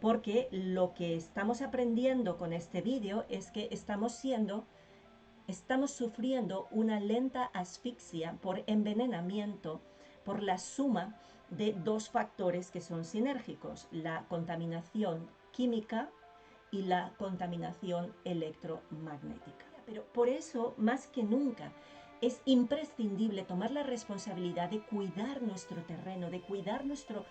porque lo que estamos aprendiendo con este vídeo es que estamos sufriendo una lenta asfixia por envenenamiento, por la suma de dos factores que son sinérgicos, la contaminación química y la contaminación electromagnética. Pero por eso, más que nunca, es imprescindible tomar la responsabilidad de cuidar nuestro terreno, de cuidar nuestro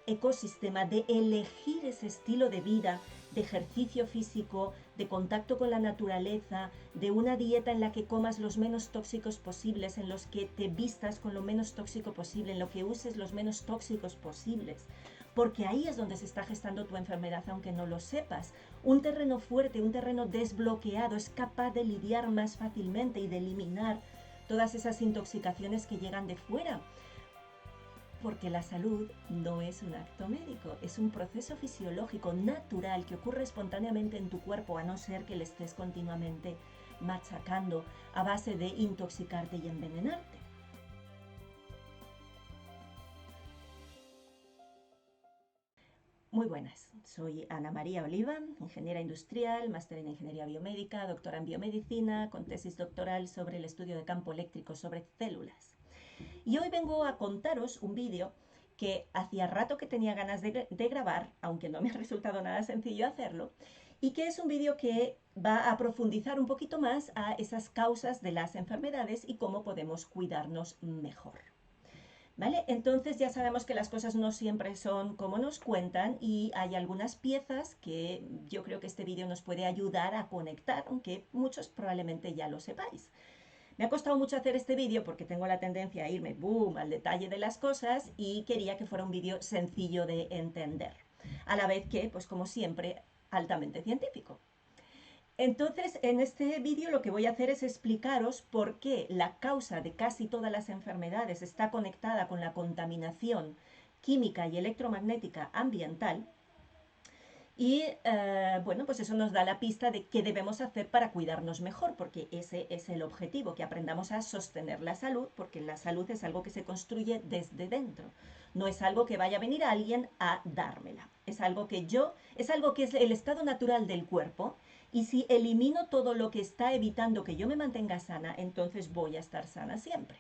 ecosistema, de elegir ese estilo de vida, de ejercicio físico, de contacto con la naturaleza, de una dieta en la que comas los menos tóxicos posibles, en los que te vistas con lo menos tóxico posible, en lo que uses los menos tóxicos posibles. Porque ahí es donde se está gestando tu enfermedad, aunque no lo sepas. Un terreno fuerte, un terreno desbloqueado, es capaz de lidiar más fácilmente y de eliminar todas esas intoxicaciones que llegan de fuera. Porque la salud no es un acto médico, es un proceso fisiológico natural que ocurre espontáneamente en tu cuerpo, a no ser que le estés continuamente machacando a base de intoxicarte y envenenarte. Muy buenas, soy Ana María Oliva, ingeniera industrial, máster en ingeniería biomédica, doctora en biomedicina, con tesis doctoral sobre el estudio de campo eléctrico sobre células. Y hoy vengo a contaros un vídeo que hacía rato que tenía ganas de grabar, aunque no me ha resultado nada sencillo hacerlo, y que es un vídeo que va a profundizar un poquito más a esas causas de las enfermedades y cómo podemos cuidarnos mejor. ¿Vale? Entonces ya sabemos que las cosas no siempre son como nos cuentan y hay algunas piezas que yo creo que este vídeo nos puede ayudar a conectar, aunque muchos probablemente ya lo sepáis. Me ha costado mucho hacer este vídeo porque tengo la tendencia a irme boom al detalle de las cosas y quería que fuera un vídeo sencillo de entender, a la vez que, pues como siempre, altamente científico. Entonces, en este vídeo lo que voy a hacer es explicaros por qué la causa de casi todas las enfermedades está conectada con la contaminación química y electromagnética ambiental. Y bueno, pues eso nos da la pista de qué debemos hacer para cuidarnos mejor, porque ese es el objetivo, que aprendamos a sostener la salud, porque la salud es algo que se construye desde dentro. No es algo que vaya a venir alguien a dármela. Es algo es algo que es el estado natural del cuerpo. Y si elimino todo lo que está evitando que yo me mantenga sana, entonces voy a estar sana siempre.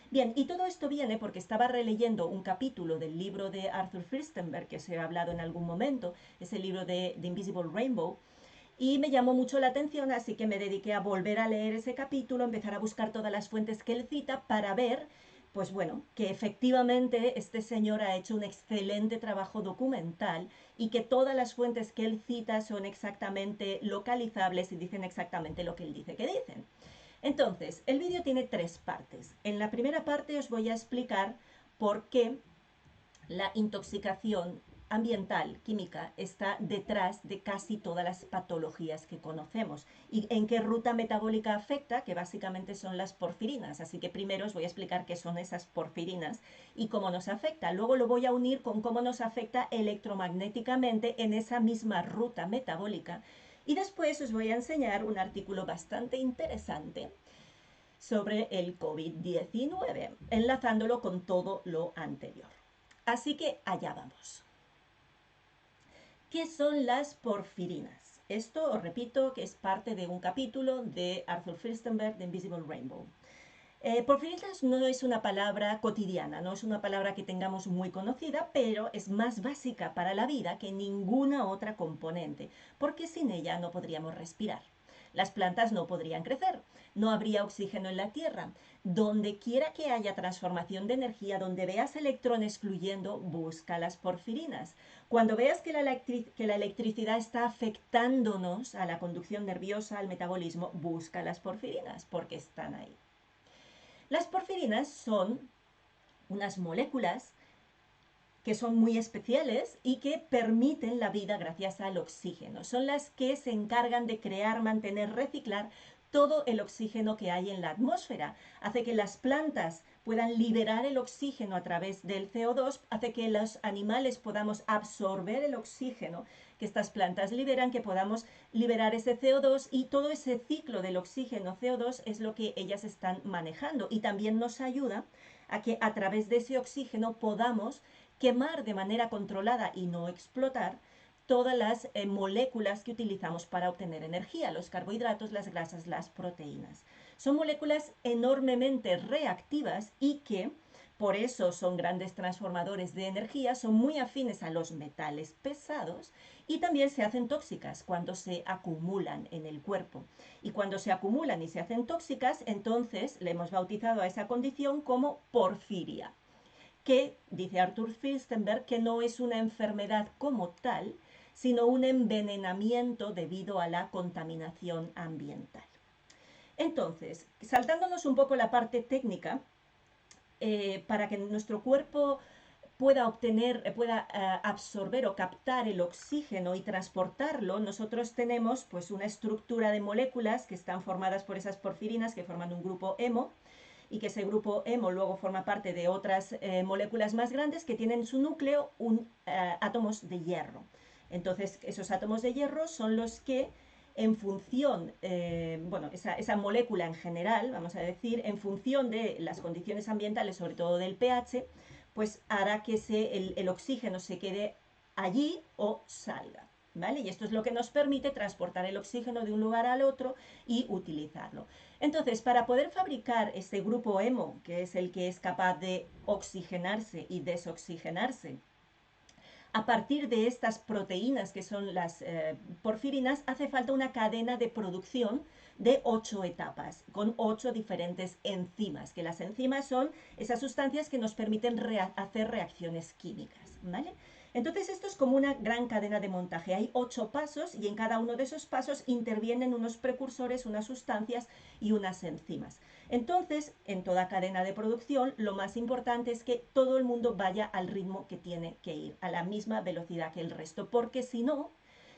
Bien, y todo esto viene porque estaba releyendo un capítulo del libro de Arthur Firstenberg, que os he hablado en algún momento, es el libro de The Invisible Rainbow, y me llamó mucho la atención, así que me dediqué a volver a leer ese capítulo, empezar a buscar todas las fuentes que él cita para ver, pues bueno, que efectivamente este señor ha hecho un excelente trabajo documental y que todas las fuentes que él cita son exactamente localizables y dicen exactamente lo que él dice que dicen. Entonces, el vídeo tiene tres partes. En la primera parte os voy a explicar por qué la intoxicación ambiental, química, está detrás de casi todas las patologías que conocemos y en qué ruta metabólica afecta, que básicamente son las porfirinas. Así que primero os voy a explicar qué son esas porfirinas y cómo nos afecta. Luego lo voy a unir con cómo nos afecta electromagnéticamente en esa misma ruta metabólica. Y después os voy a enseñar un artículo bastante interesante sobre el COVID-19, enlazándolo con todo lo anterior. Así que allá vamos. ¿Qué son las porfirinas? Esto, os repito, que es parte de un capítulo de Arthur Firstenberg de Invisible Rainbow. Porfirinas no es una palabra cotidiana, no es una palabra que tengamos muy conocida, pero es más básica para la vida que ninguna otra componente, porque sin ella no podríamos respirar. Las plantas no podrían crecer, no habría oxígeno en la tierra. Donde quiera que haya transformación de energía, donde veas electrones fluyendo, busca las porfirinas. Cuando veas que la electricidad está afectándonos a la conducción nerviosa, al metabolismo, busca las porfirinas, porque están ahí. Las porfirinas son unas moléculas que son muy especiales y que permiten la vida gracias al oxígeno. Son las que se encargan de crear, mantener, reciclar todo el oxígeno que hay en la atmósfera. Hace que las plantas puedan liberar el oxígeno a través del CO2, hace que los animales podamos absorber el oxígeno que estas plantas liberan, que podamos liberar ese CO2 y todo ese ciclo del oxígeno CO2 es lo que ellas están manejando y también nos ayuda a que a través de ese oxígeno podamos quemar de manera controlada y no explotar todas las moléculas que utilizamos para obtener energía, los carbohidratos, las grasas, las proteínas. Son moléculas enormemente reactivas y que por eso son grandes transformadores de energía, son muy afines a los metales pesados y también se hacen tóxicas cuando se acumulan en el cuerpo. Y cuando se acumulan y se hacen tóxicas, entonces le hemos bautizado a esa condición como porfiria, que, dice Arthur Firstenberg, que no es una enfermedad como tal, sino un envenenamiento debido a la contaminación ambiental. Entonces, saltándonos un poco la parte técnica, para que nuestro cuerpo pueda absorber o captar el oxígeno y transportarlo, nosotros tenemos pues una estructura de moléculas que están formadas por esas porfirinas que forman un grupo hemo, y que ese grupo hemo luego forma parte de otras moléculas más grandes que tienen en su núcleo átomos de hierro. Entonces, esos átomos de hierro son los que en función, esa molécula en general, vamos a decir, en función de las condiciones ambientales, sobre todo del pH, pues hará que el oxígeno se quede allí o salga, ¿vale? Y esto es lo que nos permite transportar el oxígeno de un lugar al otro y utilizarlo. Entonces, para poder fabricar este grupo hemo, que es el que es capaz de oxigenarse y desoxigenarse, a partir de estas proteínas que son las porfirinas, hace falta una cadena de producción de 8 etapas, con 8 diferentes enzimas, que las enzimas son esas sustancias que nos permiten hacer reacciones químicas, ¿vale? Entonces esto es como una gran cadena de montaje. Hay 8 pasos y en cada uno de esos pasos intervienen unos precursores, unas sustancias y unas enzimas. Entonces, en toda cadena de producción, lo más importante es que todo el mundo vaya al ritmo que tiene que ir, a la misma velocidad que el resto, porque si no,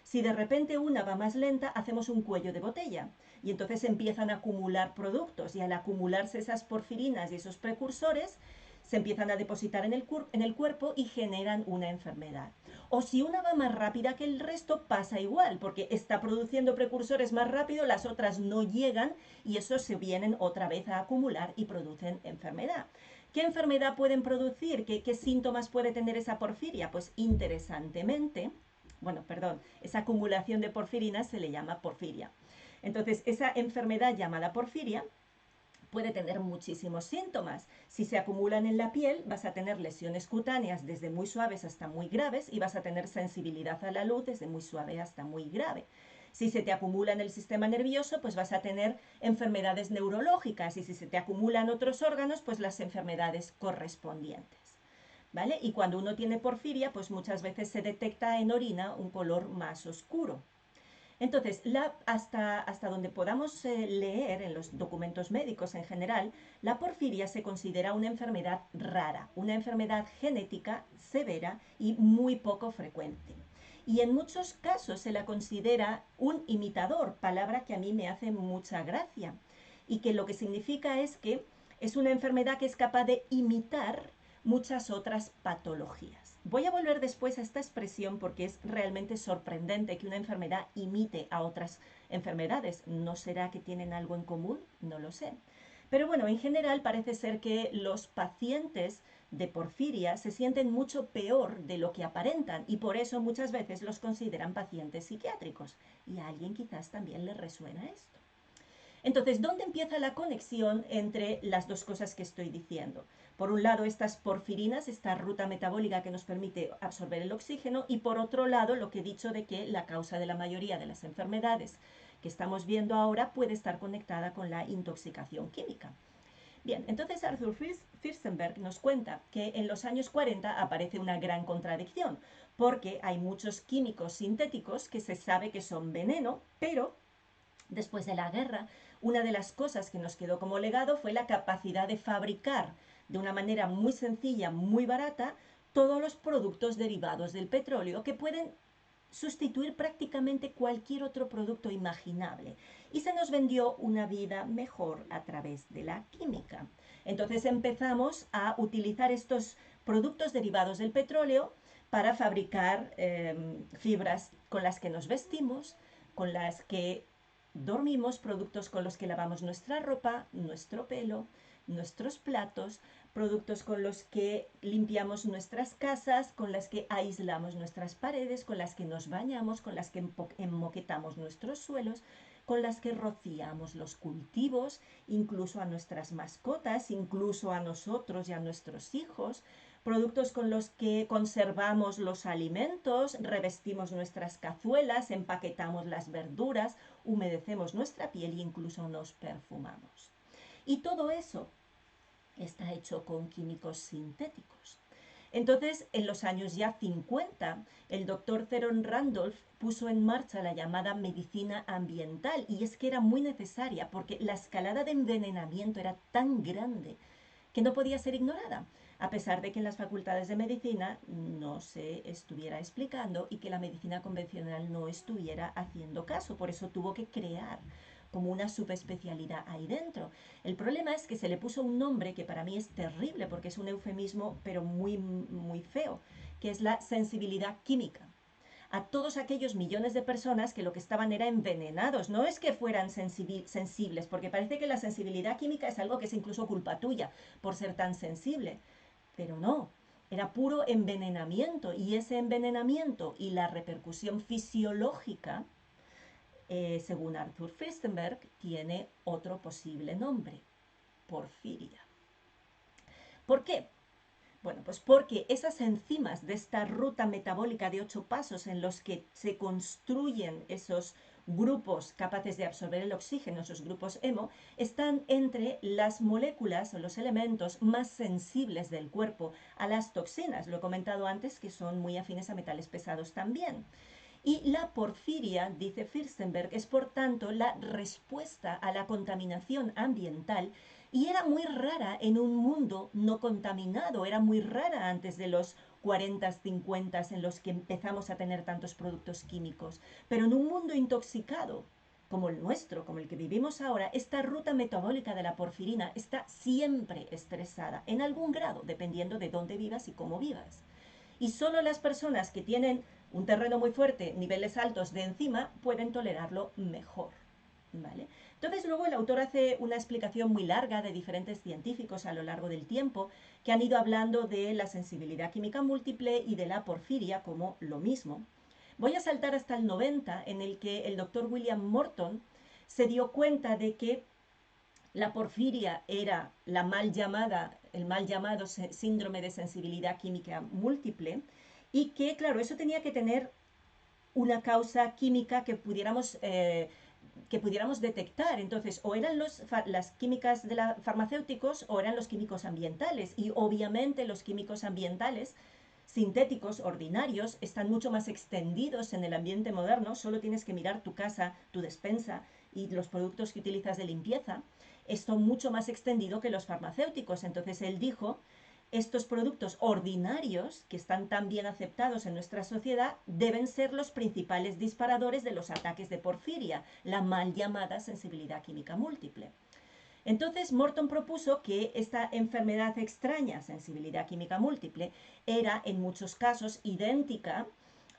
si de repente una va más lenta, hacemos un cuello de botella y entonces empiezan a acumular productos y al acumularse esas porfirinas y esos precursores, se empiezan a depositar en el cuerpo y generan una enfermedad. O si una va más rápida que el resto, pasa igual, porque está produciendo precursores más rápido, las otras no llegan y esos se vienen otra vez a acumular y producen enfermedad. ¿Qué enfermedad pueden producir? ¿Qué síntomas puede tener esa porfiria? Pues interesantemente, esa acumulación de porfirinas se le llama porfiria. Entonces, esa enfermedad llamada porfiria puede tener muchísimos síntomas. Si se acumulan en la piel, vas a tener lesiones cutáneas desde muy suaves hasta muy graves y vas a tener sensibilidad a la luz desde muy suave hasta muy grave. Si se te acumula en el sistema nervioso, pues vas a tener enfermedades neurológicas y si se te acumulan otros órganos, pues las enfermedades correspondientes, ¿vale? Y cuando uno tiene porfiria, pues muchas veces se detecta en orina un color más oscuro. Entonces, hasta donde podamos leer en los documentos médicos en general, la porfiria se considera una enfermedad rara, una enfermedad genética severa y muy poco frecuente. Y en muchos casos se la considera un imitador, palabra que a mí me hace mucha gracia, y que lo que significa es que es una enfermedad que es capaz de imitar muchas otras patologías. Voy a volver después a esta expresión porque es realmente sorprendente que una enfermedad imite a otras enfermedades. ¿No será que tienen algo en común? No lo sé. Pero bueno, en general parece ser que los pacientes de porfiria se sienten mucho peor de lo que aparentan y por eso muchas veces los consideran pacientes psiquiátricos. Y a alguien quizás también le resuena esto. Entonces, ¿dónde empieza la conexión entre las dos cosas que estoy diciendo? Por un lado, estas porfirinas, esta ruta metabólica que nos permite absorber el oxígeno, y por otro lado, lo que he dicho de que la causa de la mayoría de las enfermedades que estamos viendo ahora puede estar conectada con la intoxicación química. Bien, entonces Arthur Firstenberg nos cuenta que en los años 40 aparece una gran contradicción, porque hay muchos químicos sintéticos que se sabe que son veneno, pero después de la guerra, una de las cosas que nos quedó como legado fue la capacidad de fabricar de una manera muy sencilla, muy barata, todos los productos derivados del petróleo que pueden sustituir prácticamente cualquier otro producto imaginable. Y se nos vendió una vida mejor a través de la química. Entonces empezamos a utilizar estos productos derivados del petróleo para fabricar fibras con las que nos vestimos, con las que dormimos, productos con los que lavamos nuestra ropa, nuestro pelo, nuestros platos, productos con los que limpiamos nuestras casas, con las que aislamos nuestras paredes, con las que nos bañamos, con las que emmoquetamos nuestros suelos, con las que rociamos los cultivos, incluso a nuestras mascotas, incluso a nosotros y a nuestros hijos, productos con los que conservamos los alimentos, revestimos nuestras cazuelas, empaquetamos las verduras, humedecemos nuestra piel e incluso nos perfumamos. Y todo eso está hecho con químicos sintéticos. Entonces, en los años ya 50, el doctor Theron Randolph puso en marcha la llamada medicina ambiental, y es que era muy necesaria porque la escalada de envenenamiento era tan grande que no podía ser ignorada, a pesar de que en las facultades de medicina no se estuviera explicando y que la medicina convencional no estuviera haciendo caso. Por eso tuvo que crear como una subespecialidad ahí dentro. El problema es que se le puso un nombre que para mí es terrible porque es un eufemismo pero muy feo, que es la sensibilidad química. A todos aquellos millones de personas que lo que estaban era envenenados. No es que fueran sensibles, porque parece que la sensibilidad química es algo que es incluso culpa tuya por ser tan sensible. Pero no, era puro envenenamiento, y ese envenenamiento y la repercusión fisiológica, según Arthur Firstenberg, tiene otro posible nombre: porfiria. ¿Por qué? Bueno, pues porque esas enzimas de esta ruta metabólica de 8 pasos en los que se construyen esos grupos capaces de absorber el oxígeno, esos grupos hemo, están entre las moléculas o los elementos más sensibles del cuerpo a las toxinas. Lo he comentado antes, que son muy afines a metales pesados también. Y la porfiria, dice Firstenberg, es por tanto la respuesta a la contaminación ambiental, y era muy rara en un mundo no contaminado, era muy rara antes de los 40, 50 en los que empezamos a tener tantos productos químicos. Pero en un mundo intoxicado como el nuestro, como el que vivimos ahora, esta ruta metabólica de la porfirina está siempre estresada, en algún grado, dependiendo de dónde vivas y cómo vivas. Y solo las personas que tienen un terreno muy fuerte, niveles altos de enzima, pueden tolerarlo mejor. ¿Vale? Entonces luego el autor hace una explicación muy larga de diferentes científicos a lo largo del tiempo que han ido hablando de la sensibilidad química múltiple y de la porfiria como lo mismo. Voy a saltar hasta el 90, en el que el doctor William Morton se dio cuenta de que la porfiria era el mal llamado síndrome de sensibilidad química múltiple, y que, claro, eso tenía que tener una causa química que pudiéramos detectar. Entonces, o eran las químicas de los farmacéuticos o eran los químicos ambientales. Y obviamente los químicos ambientales sintéticos ordinarios están mucho más extendidos en el ambiente moderno. Solo tienes que mirar tu casa, tu despensa y los productos que utilizas de limpieza. Esto mucho más extendido que los farmacéuticos. Entonces él dijo: estos productos ordinarios, que están tan bien aceptados en nuestra sociedad, deben ser los principales disparadores de los ataques de porfiria, la mal llamada sensibilidad química múltiple. Entonces Morton propuso que esta enfermedad extraña, sensibilidad química múltiple, era en muchos casos idéntica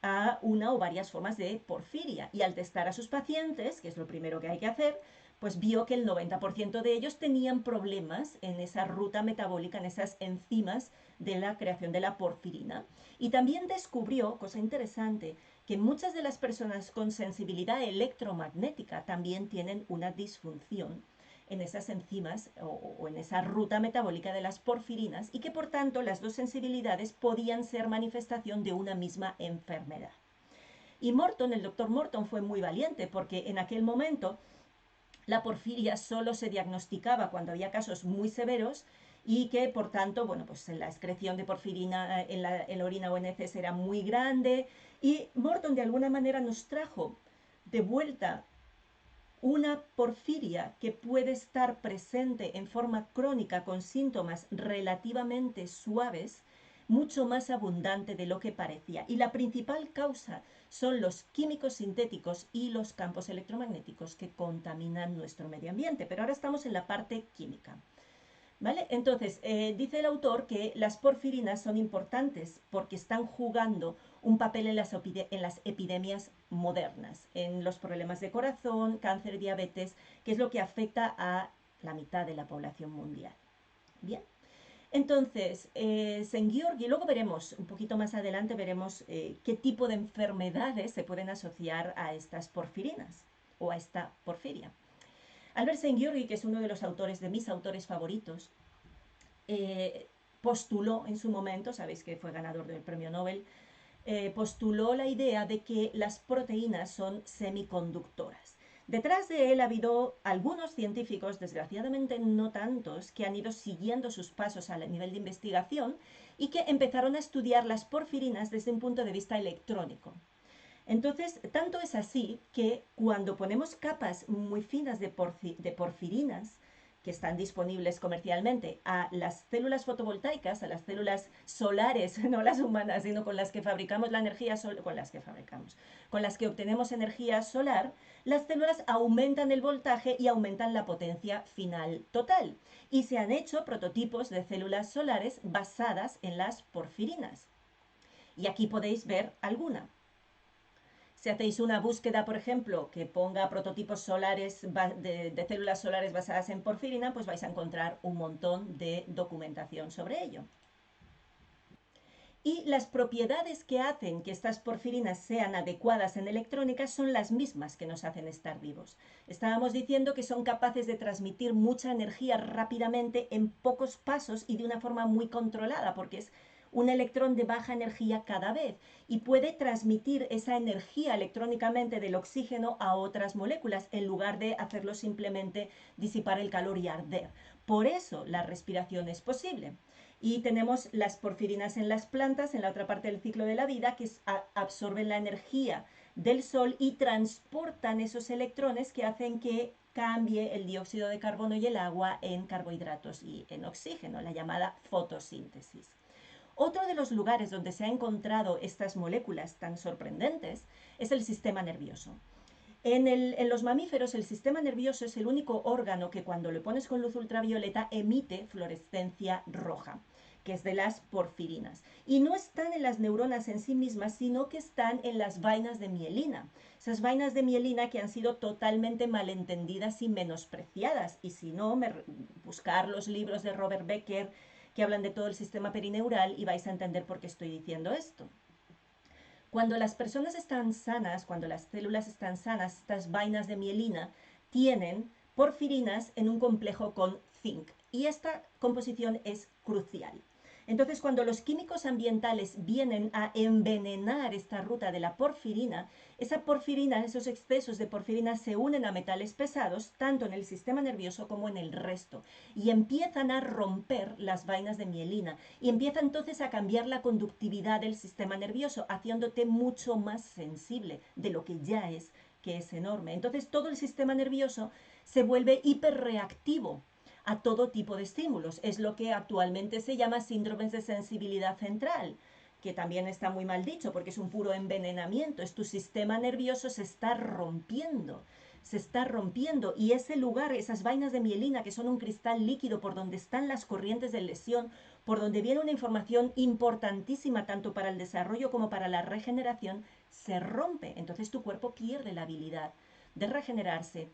a una o varias formas de porfiria, y al testar a sus pacientes, que es lo primero que hay que hacer, pues vio que el 90% de ellos tenían problemas en esa ruta metabólica, en esas enzimas de la creación de la porfirina. Y también descubrió, cosa interesante, que muchas de las personas con sensibilidad electromagnética también tienen una disfunción en esas enzimas o en esa ruta metabólica de las porfirinas, y que por tanto las dos sensibilidades podían ser manifestación de una misma enfermedad. Y Morton, el doctor Morton, fue muy valiente, porque en aquel momento la porfiria solo se diagnosticaba cuando había casos muy severos, y que por tanto, bueno, pues la excreción de porfirina en la orina o en heces era muy grande. Y Morton de alguna manera nos trajo de vuelta una porfiria que puede estar presente en forma crónica con síntomas relativamente suaves, mucho más abundante de lo que parecía. Y la principal causa son los químicos sintéticos y los campos electromagnéticos que contaminan nuestro medio ambiente. Pero ahora estamos en la parte química. ¿Vale? Entonces, dice el autor que las porfirinas son importantes porque están jugando un papel en las epidemias modernas, en los problemas de corazón, cáncer, diabetes, que es lo que afecta a la mitad de la población mundial. Bien. Entonces, Szent-Györgyi, luego veremos, un poquito más adelante veremos qué tipo de enfermedades se pueden asociar a estas porfirinas o a esta porfiria. Albert Szent-Györgyi, que es uno de los autores, de mis autores favoritos, postuló en su momento, sabéis que fue ganador del premio Nobel, postuló la idea de que las proteínas son semiconductoras. Detrás de él ha habido algunos científicos, desgraciadamente no tantos, que han ido siguiendo sus pasos a nivel de investigación y que empezaron a estudiar las porfirinas desde un punto de vista electrónico. Entonces, tanto es así que cuando ponemos capas muy finas de porfirinas, que están disponibles comercialmente, a las células fotovoltaicas, a las células solares, no las humanas, sino con las que fabricamos la energía con las que obtenemos energía solar, las células aumentan el voltaje y aumentan la potencia final total. Y se han hecho prototipos de células solares basadas en las porfirinas. Y aquí podéis ver alguna. Si hacéis una búsqueda, por ejemplo, que ponga prototipos solares de células solares basadas en porfirina, pues vais a encontrar un montón de documentación sobre ello. Y las propiedades que hacen que estas porfirinas sean adecuadas en electrónica son las mismas que nos hacen estar vivos. Estábamos diciendo que son capaces de transmitir mucha energía rápidamente en pocos pasos y de una forma muy controlada, porque es un electrón de baja energía cada vez y puede transmitir esa energía electrónicamente del oxígeno a otras moléculas en lugar de hacerlo simplemente disipar el calor y arder. Por eso la respiración es posible. Y tenemos las porfirinas en las plantas, en la otra parte del ciclo de la vida, que absorben la energía del sol y transportan esos electrones que hacen que cambie el dióxido de carbono y el agua en carbohidratos y en oxígeno, la llamada fotosíntesis. Otro de los lugares donde se han encontrado estas moléculas tan sorprendentes es el sistema nervioso. En los mamíferos el sistema nervioso es el único órgano que cuando le pones con luz ultravioleta emite fluorescencia roja, que es de las porfirinas. Y no están en las neuronas en sí mismas, sino que están en las vainas de mielina. Esas vainas de mielina que han sido totalmente malentendidas y menospreciadas. Y si no, buscar los libros de Robert Becker que hablan de todo el sistema perineural y vais a entender por qué estoy diciendo esto. Cuando las personas están sanas, cuando las células están sanas, estas vainas de mielina tienen porfirinas en un complejo con zinc. Y esta composición es crucial. Entonces, cuando los químicos ambientales vienen a envenenar esta ruta de la porfirina, esa porfirina, esos excesos de porfirina se unen a metales pesados, tanto en el sistema nervioso como en el resto, y empiezan a romper las vainas de mielina, y empieza entonces a cambiar la conductividad del sistema nervioso, haciéndote mucho más sensible de lo que ya es, que es enorme. Entonces, todo el sistema nervioso se vuelve hiperreactivo a todo tipo de estímulos. Es lo que actualmente se llama síndromes de sensibilidad central, que también está muy mal dicho porque es un puro envenenamiento. Es tu sistema nervioso se está rompiendo y ese lugar, esas vainas de mielina que son un cristal líquido por donde están las corrientes de lesión, por donde viene una información importantísima tanto para el desarrollo como para la regeneración, se rompe. Entonces tu cuerpo pierde la habilidad de regenerarse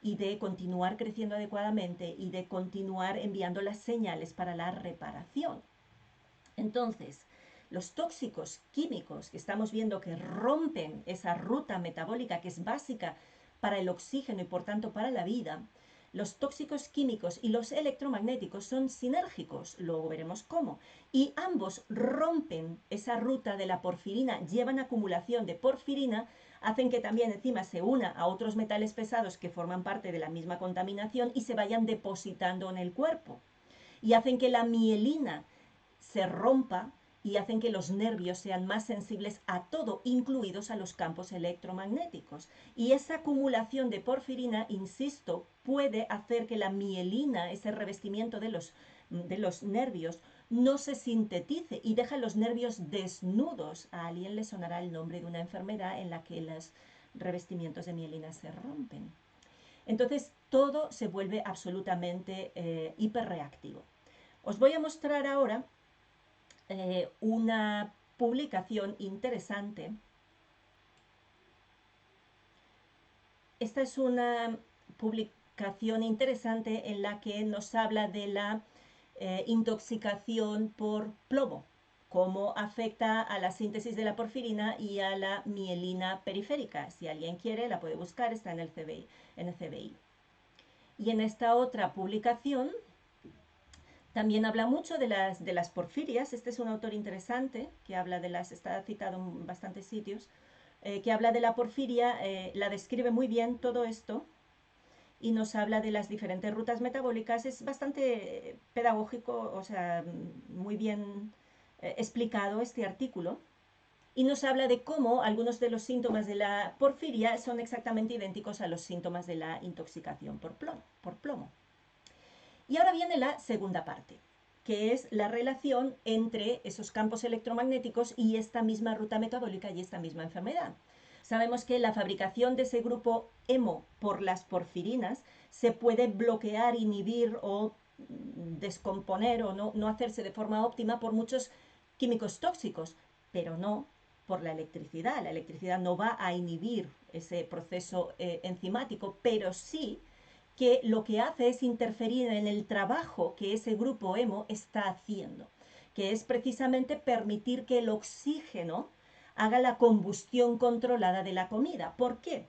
y de continuar creciendo adecuadamente y de continuar enviando las señales para la reparación. Entonces, los tóxicos químicos que estamos viendo que rompen esa ruta metabólica que es básica para el oxígeno y por tanto para la vida, los tóxicos químicos y los electromagnéticos son sinérgicos, luego veremos cómo, y ambos rompen esa ruta de la porfirina, llevan acumulación de porfirina, hacen que también encima se una a otros metales pesados que forman parte de la misma contaminación y se vayan depositando en el cuerpo. Y hacen que la mielina se rompa y hacen que los nervios sean más sensibles a todo, incluidos a los campos electromagnéticos. Y esa acumulación de porfirina, insisto, puede hacer que la mielina, ese revestimiento de los nervios, no se sintetice y deja los nervios desnudos. A alguien le sonará el nombre de una enfermedad en la que los revestimientos de mielina se rompen. Entonces, todo se vuelve absolutamente hiperreactivo. Os voy a mostrar ahora una publicación interesante. Esta es una publicación interesante en la que nos habla de la intoxicación por plomo, cómo afecta a la síntesis de la porfirina y a la mielina periférica. Si alguien quiere, la puede buscar, está en el CBI. Y en esta otra publicación también habla mucho de las porfirias. Este es un autor interesante que habla de está citado en bastantes sitios, que habla de la porfiria, la describe muy bien todo esto y nos habla de las diferentes rutas metabólicas. Es bastante pedagógico, o sea, muy bien explicado este artículo. Y nos habla de cómo algunos de los síntomas de la porfiria son exactamente idénticos a los síntomas de la intoxicación por plomo. Y ahora viene la segunda parte, que es la relación entre esos campos electromagnéticos y esta misma ruta metabólica y esta misma enfermedad. Sabemos que la fabricación de ese grupo hemo por las porfirinas se puede bloquear, inhibir o descomponer o no hacerse de forma óptima por muchos químicos tóxicos, pero no por la electricidad. La electricidad no va a inhibir ese proceso enzimático, pero sí que lo que hace es interferir en el trabajo que ese grupo hemo está haciendo, que es precisamente permitir que el oxígeno haga la combustión controlada de la comida. ¿Por qué?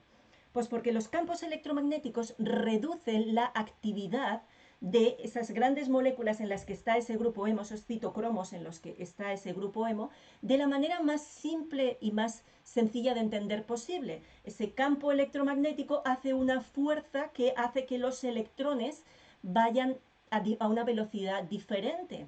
Pues porque los campos electromagnéticos reducen la actividad de esas grandes moléculas en las que está ese grupo hemo, esos citocromos en los que está ese grupo hemo, de la manera más simple y más sencilla de entender posible. Ese campo electromagnético hace una fuerza que hace que los electrones vayan a una velocidad diferente.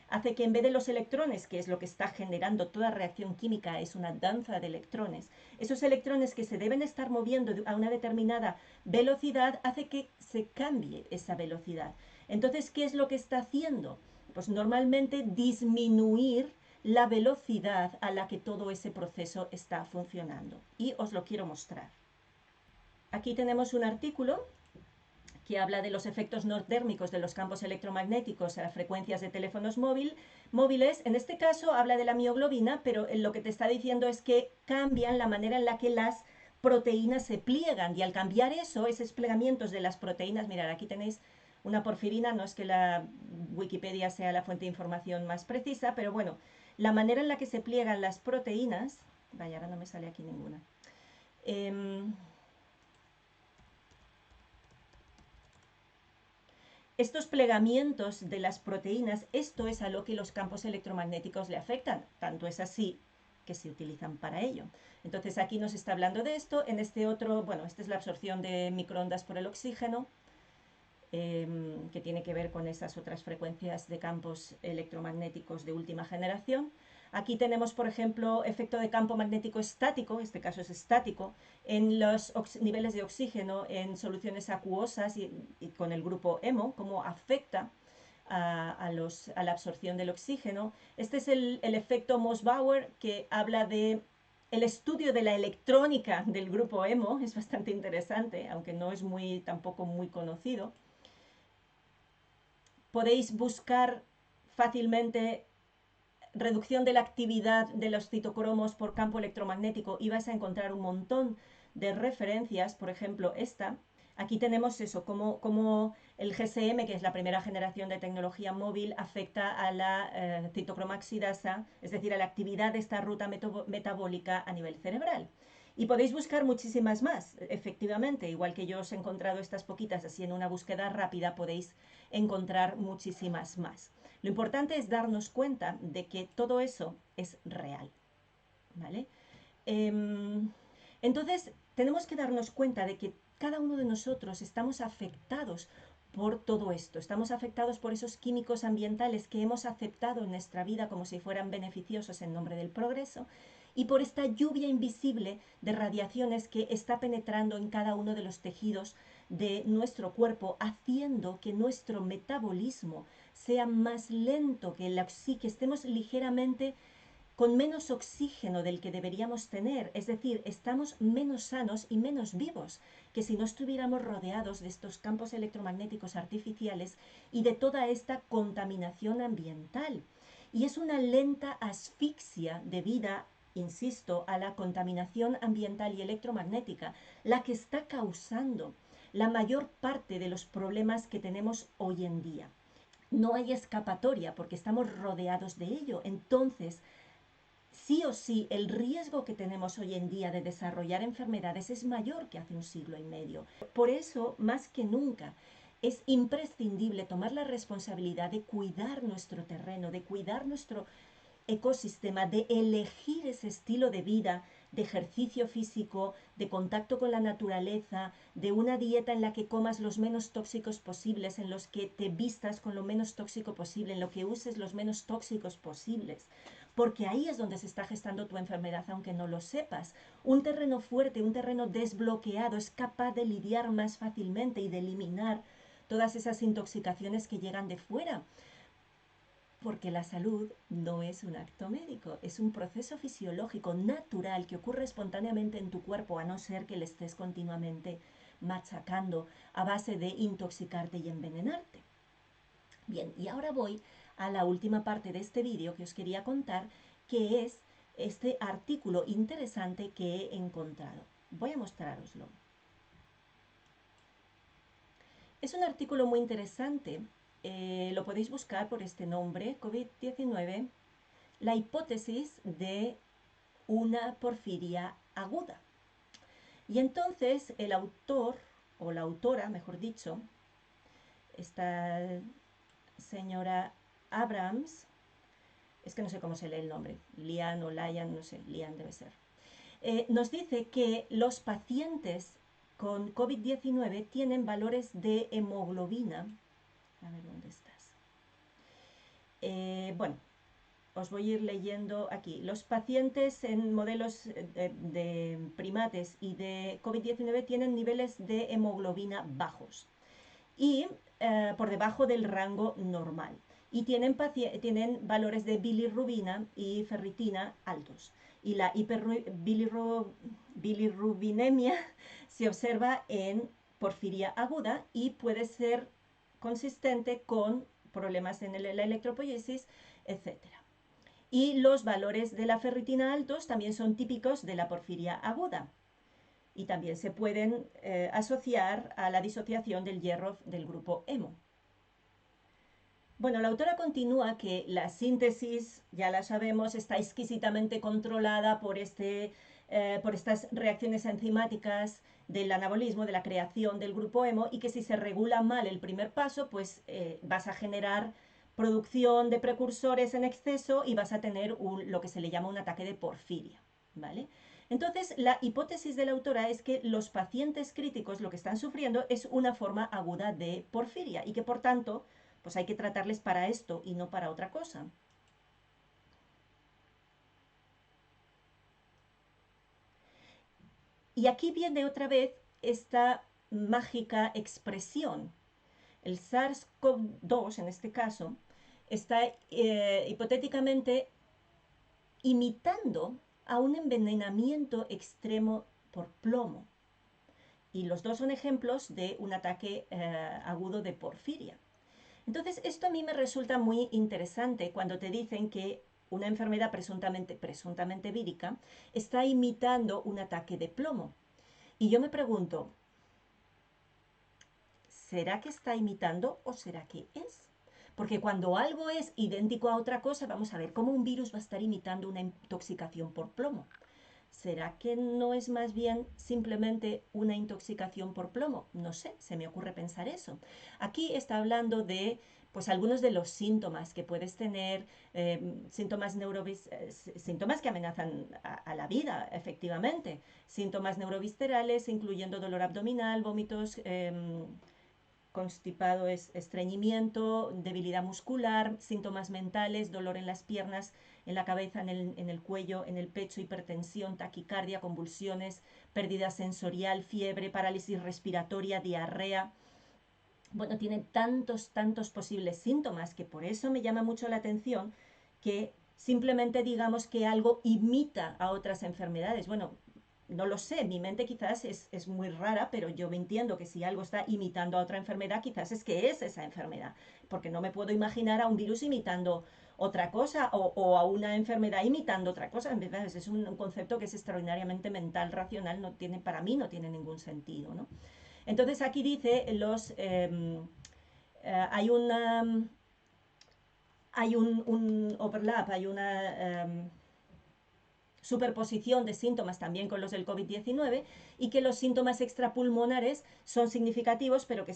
Hace que en vez de los electrones, que es lo que está generando toda reacción química, es una danza de electrones, esos electrones que se deben estar moviendo a una determinada velocidad, hace que se cambie esa velocidad. Entonces, ¿qué es lo que está haciendo? Pues normalmente disminuir la velocidad a la que todo ese proceso está funcionando. Y os lo quiero mostrar. Aquí tenemos un artículo que habla de los efectos no térmicos de los campos electromagnéticos a las frecuencias de teléfonos móviles. En este caso habla de la mioglobina, pero lo que te está diciendo es que cambian la manera en la que las proteínas se pliegan, y al cambiar eso, esos plegamientos de las proteínas, mirad, aquí tenéis una porfirina, no es que la Wikipedia sea la fuente de información más precisa, pero bueno, la manera en la que se pliegan las proteínas, vaya, ahora no me sale aquí ninguna. Estos plegamientos de las proteínas, esto es a lo que los campos electromagnéticos le afectan. Tanto es así que se utilizan para ello. Entonces aquí nos está hablando de esto. En este otro, bueno, esta es la absorción de microondas por el oxígeno, que tiene que ver con esas otras frecuencias de campos electromagnéticos de última generación. Aquí tenemos, por ejemplo, efecto de campo magnético estático, este caso es estático, en los niveles de oxígeno en soluciones acuosas y con el grupo hemo, cómo afecta a la absorción del oxígeno. Este es el efecto Moss-Bauer, que habla de el estudio de la electrónica del grupo hemo. Es bastante interesante, aunque no es tampoco muy conocido. Podéis buscar fácilmente reducción de la actividad de los citocromos por campo electromagnético y vais a encontrar un montón de referencias, por ejemplo esta. Aquí tenemos eso, cómo el GSM, que es la primera generación de tecnología móvil, afecta a la citocroma oxidasa, es decir, a la actividad de esta ruta metabólica a nivel cerebral. Y podéis buscar muchísimas más, efectivamente, igual que yo os he encontrado estas poquitas, así en una búsqueda rápida podéis encontrar muchísimas más. Lo importante es darnos cuenta de que todo eso es real, ¿vale? Entonces, tenemos que darnos cuenta de que cada uno de nosotros estamos afectados por todo esto. Estamos afectados por esos químicos ambientales que hemos aceptado en nuestra vida como si fueran beneficiosos en nombre del progreso, y por esta lluvia invisible de radiaciones que está penetrando en cada uno de los tejidos de nuestro cuerpo, haciendo que nuestro metabolismo sea más lento, que estemos ligeramente con menos oxígeno del que deberíamos tener, es decir, estamos menos sanos y menos vivos que si no estuviéramos rodeados de estos campos electromagnéticos artificiales y de toda esta contaminación ambiental. Y es una lenta asfixia debida, insisto, a la contaminación ambiental y electromagnética la que está causando la mayor parte de los problemas que tenemos hoy en día. no hay escapatoria porque estamos rodeados de ello. Entonces, sí o sí, el riesgo que tenemos hoy en día de desarrollar enfermedades es mayor que hace un siglo y medio. Por eso, más que nunca, es imprescindible tomar la responsabilidad de cuidar nuestro terreno, de cuidar nuestro ecosistema, de elegir ese estilo de vida, de ejercicio físico, de contacto con la naturaleza, de una dieta en la que comas los menos tóxicos posibles, en los que te vistas con lo menos tóxico posible, en lo que uses los menos tóxicos posibles. Porque ahí es donde se está gestando tu enfermedad, aunque no lo sepas. Un terreno fuerte, un terreno desbloqueado es capaz de lidiar más fácilmente y de eliminar todas esas intoxicaciones que llegan de fuera. Porque la salud no es un acto médico, es un proceso fisiológico natural que ocurre espontáneamente en tu cuerpo, a no ser que le estés continuamente machacando a base de intoxicarte y envenenarte. Bien, y ahora voy a la última parte de este vídeo que os quería contar, que es este artículo interesante que he encontrado. Voy a mostraroslo. Es un artículo muy interesante, lo podéis buscar por este nombre, COVID-19, la hipótesis de una porfiria aguda. Y entonces el autor, o la autora, mejor dicho, esta señora Abrams, es que no sé cómo se lee el nombre, Lian o Lian, no sé, Lian debe ser, nos dice que los pacientes con COVID-19 tienen valores de hemoglobina. A ver, ¿dónde estás? Bueno, os voy a ir leyendo aquí. Los pacientes en modelos de primates y de COVID-19 tienen niveles de hemoglobina bajos y por debajo del rango normal. Y tienen valores de bilirrubina y ferritina altos. Y la bilirrubinemia se observa en porfiria aguda y puede ser consistente con problemas en la electropoiesis, etc. Y los valores de la ferritina altos también son típicos de la porfiria aguda y también se pueden asociar a la disociación del hierro del grupo hemo. Bueno, la autora continúa que la síntesis, ya la sabemos, está exquisitamente controlada por estas reacciones enzimáticas del anabolismo, de la creación del grupo hemo, y que si se regula mal el primer paso, pues vas a generar producción de precursores en exceso y vas a tener lo que se le llama un ataque de porfiria, ¿vale? Entonces, la hipótesis de la autora es que los pacientes críticos lo que están sufriendo es una forma aguda de porfiria y que, por tanto, pues hay que tratarles para esto y no para otra cosa. Y aquí viene otra vez esta mágica expresión. El SARS-CoV-2, en este caso, está hipotéticamente imitando a un envenenamiento extremo por plomo. Y los dos son ejemplos de un ataque agudo de porfiria. Entonces, esto a mí me resulta muy interesante cuando te dicen que una enfermedad presuntamente vírica está imitando un ataque de plomo. Y yo me pregunto, ¿será que está imitando o será que es? Porque cuando algo es idéntico a otra cosa, vamos a ver cómo un virus va a estar imitando una intoxicación por plomo. ¿Será que no es más bien simplemente una intoxicación por plomo? No sé, se me ocurre pensar eso. Aquí está hablando de pues algunos de los síntomas que puedes tener, síntomas que amenazan a la vida, efectivamente. Síntomas neuroviscerales, incluyendo dolor abdominal, vómitos, constipado, estreñimiento, debilidad muscular, síntomas mentales, dolor en las piernas, en la cabeza, en el cuello, en el pecho, hipertensión, taquicardia, convulsiones, pérdida sensorial, fiebre, parálisis respiratoria, diarrea. Bueno, tiene tantos posibles síntomas que por eso me llama mucho la atención que simplemente digamos que algo imita a otras enfermedades. Bueno, no lo sé, mi mente quizás es muy rara, pero yo me entiendo que si algo está imitando a otra enfermedad, quizás es que es esa enfermedad, porque no me puedo imaginar a un virus imitando otra cosa o a una enfermedad imitando otra cosa. En verdad, es un concepto que es extraordinariamente mental, racional, para mí no tiene ningún sentido, ¿no? Entonces aquí dice hay una hay un overlap, hay una superposición de síntomas también con los del COVID-19 y que los síntomas extrapulmonares son significativos, pero que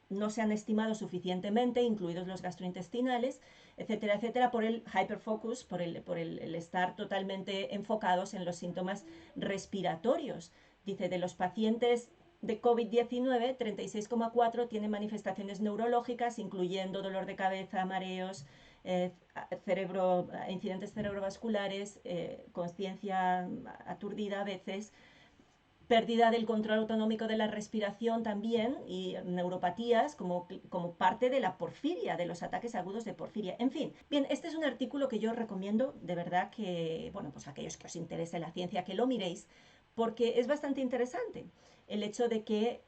no se han estimado suficientemente, incluidos los gastrointestinales, etcétera, etcétera, por el hyperfocus, por el estar totalmente enfocados en los síntomas respiratorios. Dice, de los pacientes de COVID-19, 36,4 tienen manifestaciones neurológicas, incluyendo dolor de cabeza, mareos, incidentes cerebrovasculares, conciencia aturdida a veces, pérdida del control autonómico de la respiración también y neuropatías como parte de la porfiria, de los ataques agudos de porfiria. En fin, bien, este es un artículo que yo recomiendo de verdad que, bueno, pues aquellos que os interese la ciencia, que lo miréis, porque es bastante interesante el hecho de que,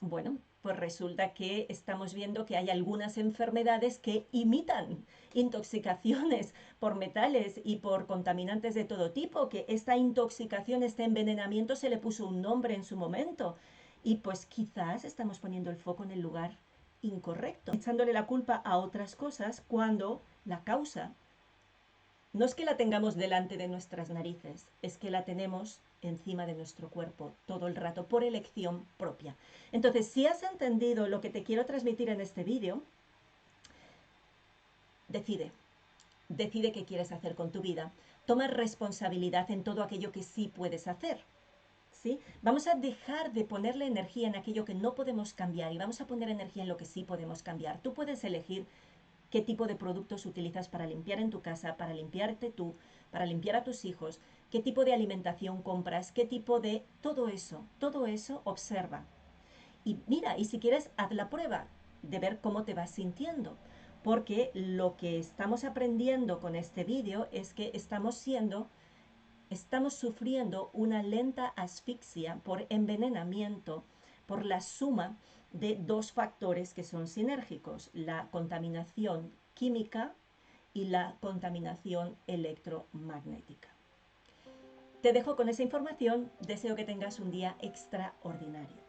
bueno, pues resulta que estamos viendo que hay algunas enfermedades que imitan intoxicaciones por metales y por contaminantes de todo tipo, que esta intoxicación, este envenenamiento se le puso un nombre en su momento. Y pues quizás estamos poniendo el foco en el lugar incorrecto, echándole la culpa a otras cosas cuando la causa no es que la tengamos delante de nuestras narices, es que la tenemos encima de nuestro cuerpo todo el rato por elección propia. Entonces, si has entendido lo que te quiero transmitir en este vídeo, decide. Decide qué quieres hacer con tu vida. Toma responsabilidad en todo aquello que sí puedes hacer. ¿Sí? Vamos a dejar de ponerle energía en aquello que no podemos cambiar y vamos a poner energía en lo que sí podemos cambiar. Tú puedes elegir qué tipo de productos utilizas para limpiar en tu casa, para limpiarte tú, para limpiar a tus hijos, qué tipo de alimentación compras, qué tipo de... todo eso observa. Y mira, y si quieres, haz la prueba de ver cómo te vas sintiendo. Porque lo que estamos aprendiendo con este vídeo es que estamos sufriendo una lenta asfixia por envenenamiento, por la suma de dos factores que son sinérgicos, la contaminación química y la contaminación electromagnética. Te dejo con esa información, deseo que tengas un día extraordinario.